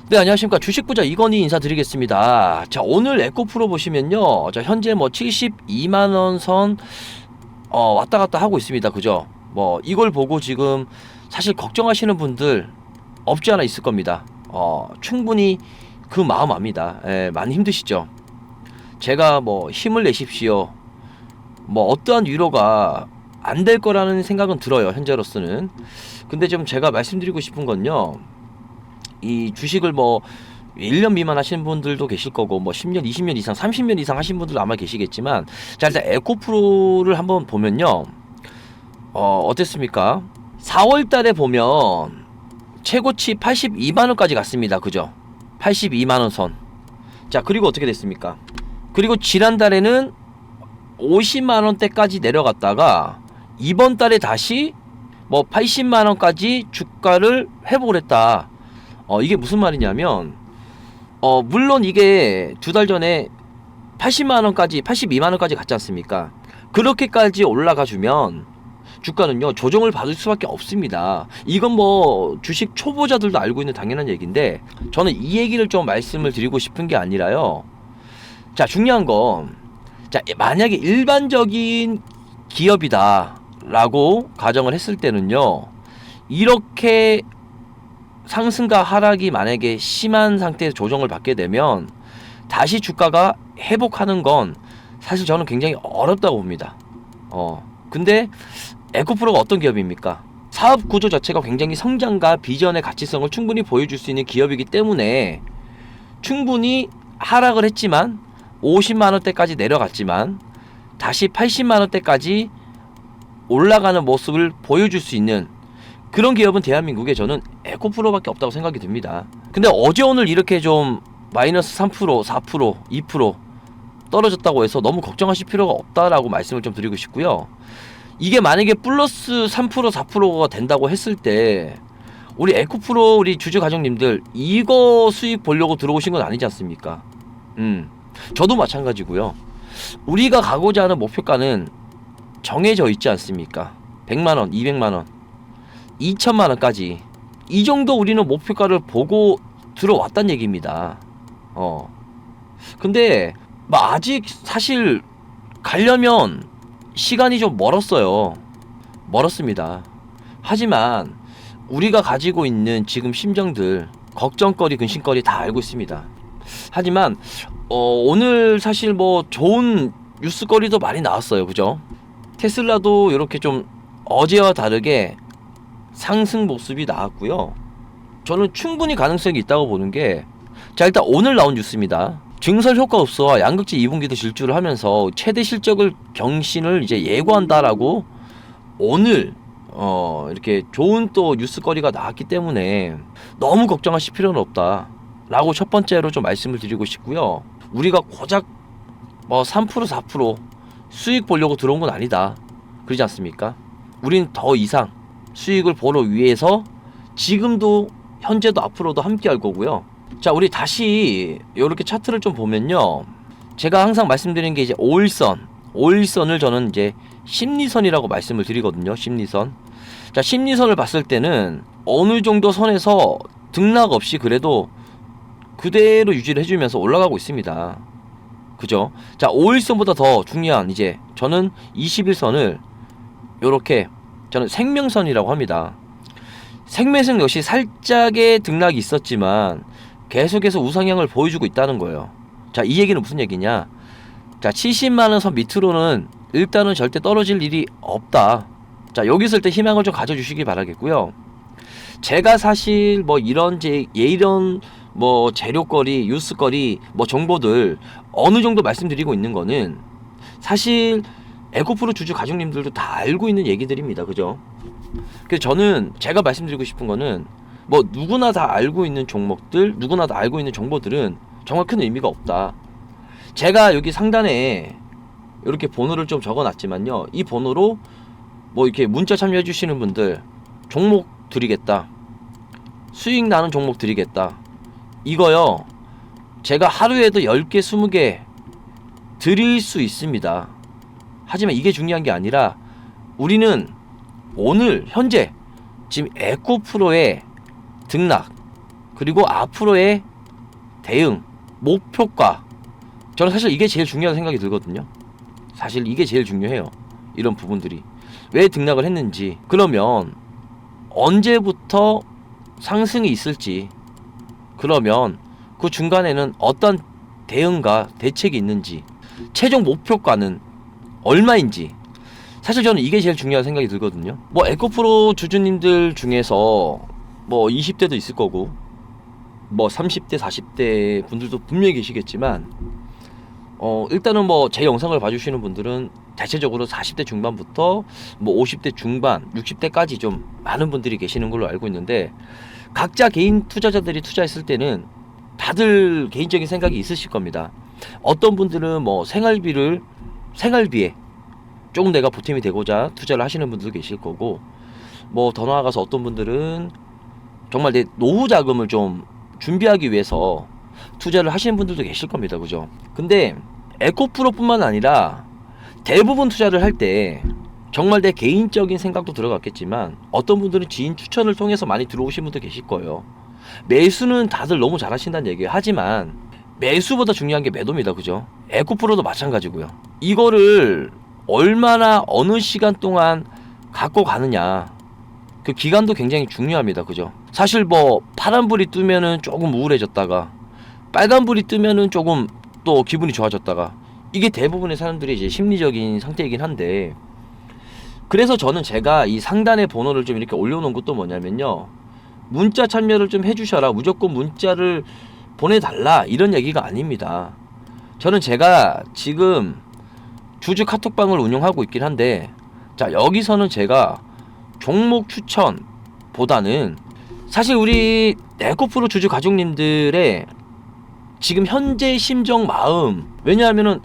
네, 안녕하십니까. 주식부자 이건희 인사드리겠습니다. 자, 오늘 에코프로 보시면요. 자, 현재 뭐 72만원 선, 왔다 갔다 하고 있습니다. 그죠? 뭐, 이걸 보고 지금 사실 걱정하시는 분들 없지 않아 있을 겁니다. 충분히 그 마음 압니다. 예, 많이 힘드시죠? 제가 뭐, 힘을 내십시오. 뭐, 어떠한 위로가 안 될 거라는 생각은 들어요. 현재로서는. 근데 좀 제가 말씀드리고 싶은 건요. 이 주식을 뭐 1년 미만 하시는 분들도 계실 거고 뭐 10년, 20년 이상, 30년 이상 하신 분들도 아마 계시겠지만, 자, 일단 에코프로를 한번 보면요. 어땠습니까? 4월 달에 보면 최고치 82만 원까지 갔습니다. 그죠? 82만 원 선. 자, 그리고 어떻게 됐습니까? 그리고 지난달에는 50만 원대까지 내려갔다가 이번 달에 다시 뭐 80만 원까지 주가를 회복을 했다. 이게 무슨 말이냐면, 물론 이게 두 달 전에 80만원까지, 82만원까지 갔지 않습니까? 그렇게까지 올라가 주면 주가는요, 조정을 받을 수밖에 없습니다. 이건 뭐, 주식 초보자들도 알고 있는 당연한 얘기인데, 저는 이 얘기를 좀 말씀을 드리고 싶은 게 아니라요. 자, 중요한 건, 자, 만약에 일반적인 기업이다 라고 가정을 했을 때는요, 이렇게 상승과 하락이 만약에 심한 상태에서 조정을 받게 되면 다시 주가가 회복하는 건 사실 저는 굉장히 어렵다고 봅니다. 근데 에코프로가 어떤 기업입니까? 사업 구조 자체가 굉장히 성장과 비전의 가치성을 충분히 보여줄 수 있는 기업이기 때문에 충분히 하락을 했지만 50만원대까지 내려갔지만 다시 80만원대까지 올라가는 모습을 보여줄 수 있는 그런 기업은 대한민국에 저는 에코프로밖에 없다고 생각이 듭니다. 근데 어제 오늘 이렇게 좀 마이너스 3%, 4%, 2% 떨어졌다고 해서 너무 걱정하실 필요가 없다라고 말씀을 좀 드리고 싶고요. 이게 만약에 플러스 3%, 4%가 된다고 했을 때 우리 에코프로 우리 주주 가족님들 이거 수익 보려고 들어오신 건 아니지 않습니까? 저도 마찬가지고요. 우리가 가고자 하는 목표가는 정해져 있지 않습니까? 100만원, 200만원, 2천만원까지 이 정도 우리는 목표가를 보고 들어왔단 얘기입니다. 근데 뭐 아직 사실 가려면 시간이 좀 멀었습니다. 하지만 우리가 가지고 있는 지금 심정들, 걱정거리, 근심거리 다 알고 있습니다. 하지만 오늘 사실 뭐 좋은 뉴스거리도 많이 나왔어요. 그죠? 테슬라도 이렇게 좀 어제와 다르게 상승 모습이 나왔고요. 저는 충분히 가능성이 있다고 보는 게, 자, 일단 오늘 나온 뉴스입니다. 증설 효과 흡수와 양극재 2분기도 질주를 하면서 최대 실적을 경신을 이제 예고한다라고 오늘 이렇게 좋은 또 뉴스거리가 나왔기 때문에 너무 걱정하실 필요는 없다라고 첫 번째로 좀 말씀을 드리고 싶고요. 우리가 고작 뭐 3%, 4% 수익 보려고 들어온 건 아니다. 그러지 않습니까? 우린 더 이상 수익을 보러 위해서 지금도 현재도 앞으로도 함께 할 거고요. 자, 우리 다시 이렇게 차트를 좀 보면요. 제가 항상 말씀드리는 게 이제 5일선을 저는 이제 심리선이라고 말씀을 드리거든요. 심리선. 자, 심리선을 봤을 때는 어느 정도 선에서 등락 없이 그래도 그대로 유지를 해주면서 올라가고 있습니다. 그죠? 자, 5일선보다 더 중요한 이제 저는 21선을 요렇게 저는 생명선이라고 합니다. 생매승 역시 살짝의 등락이 있었지만 계속해서 우상향을 보여주고 있다는 거예요. 자, 이 얘기는 무슨 얘기냐? 자, 70만원 선 밑으로는 일단은 절대 떨어질 일이 없다. 자, 여기 있을 때 희망을 좀 가져주시기 바라겠고요. 제가 사실 뭐 이런 뭐 재료거리, 뉴스거리, 뭐 정보들 어느 정도 말씀드리고 있는 거는 사실 에코프로 주주 가족님들도 다 알고 있는 얘기들입니다. 그죠? 그래서 저는 제가 말씀드리고 싶은 거는 뭐 누구나 다 알고 있는 종목들, 누구나 다 알고 있는 정보들은 정말 큰 의미가 없다. 제가 여기 상단에 이렇게 번호를 좀 적어놨지만요. 이 번호로 뭐 이렇게 문자 참여해 주시는 분들 종목 드리겠다. 수익 나는 종목 드리겠다. 이거요. 제가 하루에도 10개, 20개 드릴 수 있습니다. 하지만 이게 중요한 게 아니라 우리는 오늘 현재 지금 에코프로의 등락, 그리고 앞으로의 대응, 목표가, 저는 사실 이게 제일 중요하다고 생각이 들거든요. 사실 이게 제일 중요해요. 이런 부분들이 왜 등락을 했는지, 그러면 언제부터 상승이 있을지, 그러면 그 중간에는 어떤 대응과 대책이 있는지, 최종 목표가는 얼마인지, 사실 저는 이게 제일 중요하다고 생각이 들거든요. 뭐 에코프로 주주님들 중에서 뭐 20대도 있을 거고 뭐 30대 40대 분들도 분명히 계시겠지만, 일단은 뭐 제 영상을 봐주시는 분들은 대체적으로 40대 중반부터 뭐 50대 중반 60대까지 좀 많은 분들이 계시는 걸로 알고 있는데, 각자 개인 투자자들이 투자했을 때는 다들 개인적인 생각이 있으실 겁니다. 어떤 분들은 뭐 생활비에 조금 내가 보탬이 되고자 투자를 하시는 분들도 계실 거고, 뭐 더 나아가서 어떤 분들은 정말 내 노후 자금을 좀 준비하기 위해서 투자를 하시는 분들도 계실 겁니다. 그죠? 근데 에코프로뿐만 아니라 대부분 투자를 할 때 정말 내 개인적인 생각도 들어갔겠지만, 어떤 분들은 지인 추천을 통해서 많이 들어오신 분도 계실 거예요. 매수는 다들 너무 잘하신다는 얘기예요. 하지만 매수보다 중요한 게 매도입니다. 그죠? 에코프로도 마찬가지고요. 이거를 얼마나 어느 시간 동안 갖고 가느냐, 그 기간도 굉장히 중요합니다. 그죠? 사실 뭐 파란불이 뜨면은 조금 우울해졌다가 빨간불이 뜨면은 조금 또 기분이 좋아졌다가, 이게 대부분의 사람들이 이제 심리적인 상태이긴 한데, 그래서 저는 제가 이 상단의 번호를 좀 이렇게 올려놓은 것도 뭐냐면요, 문자 참여를 좀 해주셔라, 무조건 문자를 보내달라, 이런 얘기가 아닙니다. 저는 제가 지금 주주 카톡방을 운영하고 있긴 한데, 자, 여기서는 제가 종목 추천보다는 사실 우리 에코프로 주주 가족님들의 지금 현재 심정 마음, 왜냐하면은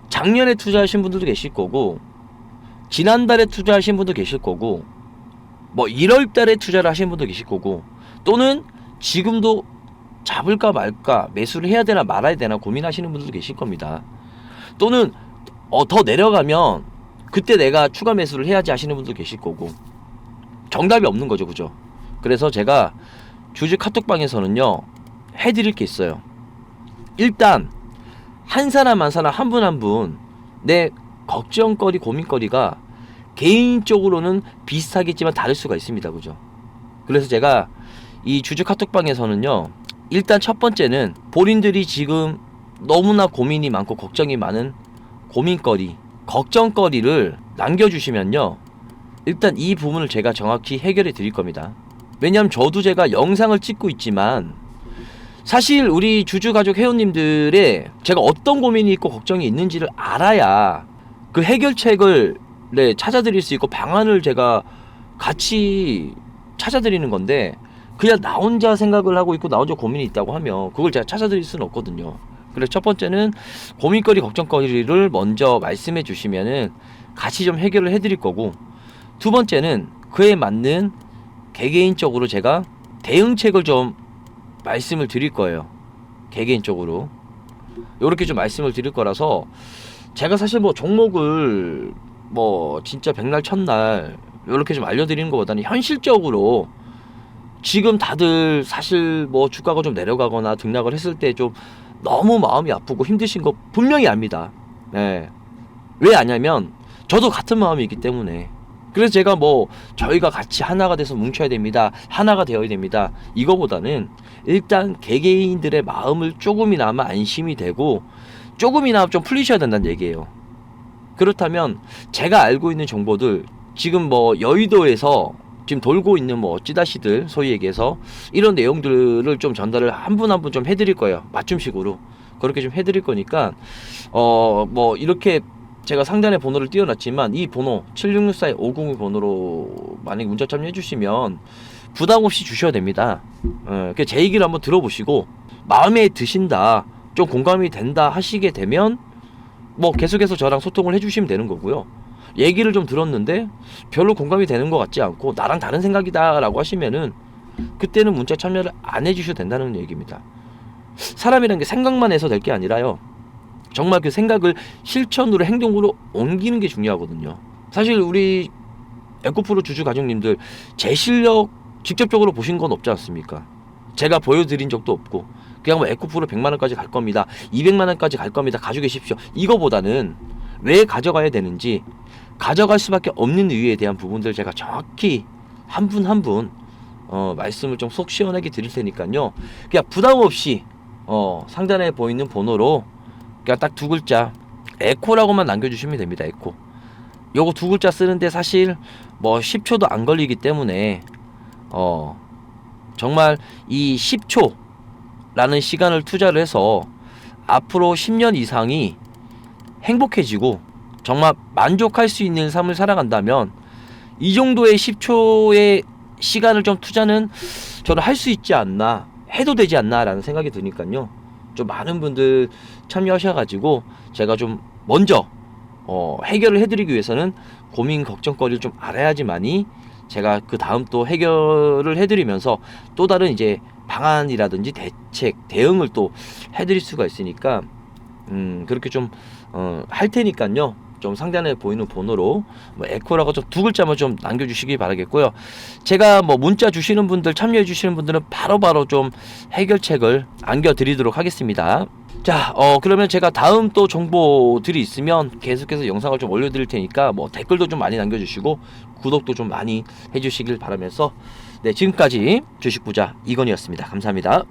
작년에 투자하신 분들도 계실 거고, 지난달에 투자하신 분도 계실 거고, 뭐 1월달에 투자를 하신 분도 계실 거고, 또는 지금도 잡을까 말까, 매수를 해야 되나 말아야 되나 고민하시는 분들도 계실 겁니다. 또는 더 내려가면 그때 내가 추가 매수를 해야지 하시는 분도 계실 거고, 정답이 없는 거죠. 그죠? 그래서 제가 주주 카톡방에서는요, 해드릴 게 있어요. 일단 한 사람 한 사람, 한 분 한 분 내 걱정거리, 고민거리가 개인적으로는 비슷하겠지만 다를 수가 있습니다. 그죠? 그래서 제가 이 주주 카톡방에서는요, 일단 첫 번째는 본인들이 지금 너무나 고민이 많고 걱정이 많은 고민거리, 걱정거리를 남겨주시면요, 일단 이 부분을 제가 정확히 해결해 드릴 겁니다. 왜냐하면 저도 제가 영상을 찍고 있지만, 사실 우리 주주가족 회원님들의 제가 어떤 고민이 있고 걱정이 있는지를 알아야 그 해결책을 찾아드릴 수 있고 방안을 제가 같이 찾아드리는 건데, 그냥 나 혼자 생각을 하고 있고 나 혼자 고민이 있다고 하면 그걸 제가 찾아드릴 수는 없거든요. 그래서 첫 번째는 고민거리, 걱정거리를 먼저 말씀해 주시면은 같이 좀 해결을 해드릴 거고, 두 번째는 그에 맞는 개개인적으로 제가 대응책을 좀 말씀을 드릴 거예요. 개개인적으로 요렇게 좀 말씀을 드릴 거라서, 제가 사실 뭐 종목을 뭐 진짜 백날 첫날 요렇게 좀 알려드리는 것보다는 현실적으로 지금 다들 사실 뭐 주가가 좀 내려가거나 등락을 했을 때 좀 너무 마음이 아프고 힘드신 거 분명히 압니다. 네. 왜 아냐면 저도 같은 마음이기 때문에. 그래서 제가 뭐 저희가 같이 하나가 돼서 뭉쳐야 됩니다, 하나가 되어야 됩니다, 이거보다는 일단 개개인들의 마음을 조금이나마 안심이 되고 조금이나마 좀 풀리셔야 된다는 얘기예요. 그렇다면 제가 알고 있는 정보들, 지금 뭐 여의도에서 지금 돌고 있는 뭐 찌다시들 소위 얘기해서 이런 내용들을 좀 전달을 한 분 한 분 좀 해드릴 거예요. 맞춤식으로 그렇게 좀 해드릴 거니까, 뭐 이렇게 제가 상단에 번호를 띄워놨지만 이 번호 7664-502 번호로 만약에 문자 참여해 주시면 부담 없이 주셔야 됩니다. 제 얘기를 한번 들어보시고 마음에 드신다, 좀 공감이 된다 하시게 되면 뭐 계속해서 저랑 소통을 해주시면 되는 거고요. 얘기를 좀 들었는데 별로 공감이 되는 것 같지 않고 나랑 다른 생각이다 라고 하시면은 그때는 문자 참여를 안 해주셔도 된다는 얘기입니다. 사람이란 게 생각만 해서 될 게 아니라요, 정말 그 생각을 실천으로, 행동으로 옮기는 게 중요하거든요. 사실 우리 에코프로 주주 가족님들 제 실력 직접적으로 보신 건 없지 않습니까? 제가 보여드린 적도 없고 그냥 뭐 에코프로 100만원까지 갈 겁니다, 200만원까지 갈 겁니다, 가지고 계십시오, 이거보다는 왜 가져가야 되는지, 가져갈 수밖에 없는 이유에 대한 부분들 제가 정확히 한 분 한 분 말씀을 좀 속 시원하게 드릴 테니까요. 그냥 부담 없이 상단에 보이는 번호로 그냥 딱 두 글자 에코라고만 남겨주시면 됩니다. 에코. 요거 두 글자 쓰는데 사실 뭐 10초도 안 걸리기 때문에 정말 이 10초라는 시간을 투자를 해서 앞으로 10년 이상이 행복해지고 정말 만족할 수 있는 삶을 살아간다면 이 정도의 10초의 시간을 좀 투자는 저는 할 수 있지 않나, 해도 되지 않나 라는 생각이 드니까요. 좀 많은 분들 참여하셔가지고 제가 좀 먼저 해결을 해드리기 위해서는 고민 걱정거리를 좀 알아야지만이 제가 그 다음 또 해결을 해드리면서 또 다른 이제 방안이라든지 대책, 대응을 또 해드릴 수가 있으니까 그렇게 좀 할 테니까요. 좀 상단에 보이는 번호로 뭐 에코라고 좀 두 글자만 좀 남겨주시기 바라겠고요. 제가 뭐 문자 주시는 분들, 참여해 주시는 분들은 바로바로 좀 해결책을 안겨드리도록 하겠습니다. 자, 그러면 제가 다음 또 정보들이 있으면 계속해서 영상을 좀 올려드릴 테니까 뭐 댓글도 좀 많이 남겨주시고 구독도 좀 많이 해주시길 바라면서 네, 지금까지 주식부자 이건희였습니다. 감사합니다.